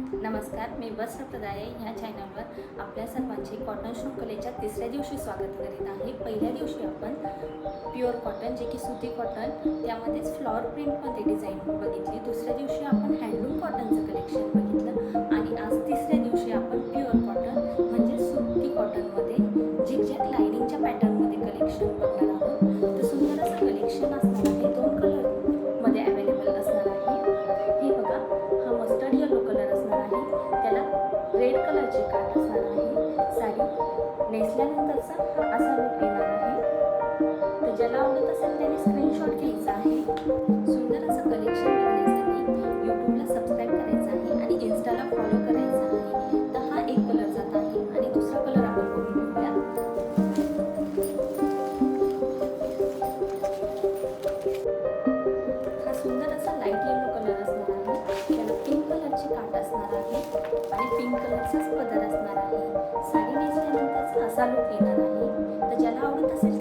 नमस्कार, मी वस्त्र प्रदाय ह्या चॅनलवर आपल्या सर्वांचे कॉटन शृंखलेच्या तिसऱ्या दिवशी स्वागत करीत आहे. पहिल्या दिवशी आपण प्युअर कॉटन जे की सुती कॉटन त्यामध्येच फ्लॉवर प्रिंटमध्ये डिझाईन बघितली. दुसऱ्या दिवशी आपण हँडलूम कॉटनचं कलेक्शन बघितलं आणि आज तिसऱ्या दिवशी आपण प्युअर कॉटन म्हणजे सुती कॉटनमध्ये झिगझॅग लायनिंगच्या पॅटर्नमध्ये कलेक्शन बघणार आहोत. तर सुंदर असं कलेक्शन असणार आहे. 2 कलरमध्ये अवेलेबल असणार आहे. हे बघा, हा मस्टर्ड येलो कलर असणार आहे. त्याला रेड कलरचे काठ असणार आहे. साडी नेसल्यानंतरचा हा असा लुक येणार आहे. तर ज्याला आवडत असेल त्याने स्क्रीनशॉट घ्यायचा आहे. सुंदर असं कलेक्शन बघण्यासाठी यूट्यूबला सबस्क्राईब करायचं आहे आणि इन्स्टाला फॉलो करायचं आहे. तर हा एक कलर जात आहे आणि दुसरा कलर आपण बघून घेऊया. हा सुंदर असा लाईट येलो कलर असणार आहे. त्याला पिंक कलरची काठ असणार आहे आणि पिंक कलरचाच पदर असणार आहे. साडी नेसल्यानंतरचा असा लुक येणार आहे. तर ज्याला आवडत असेल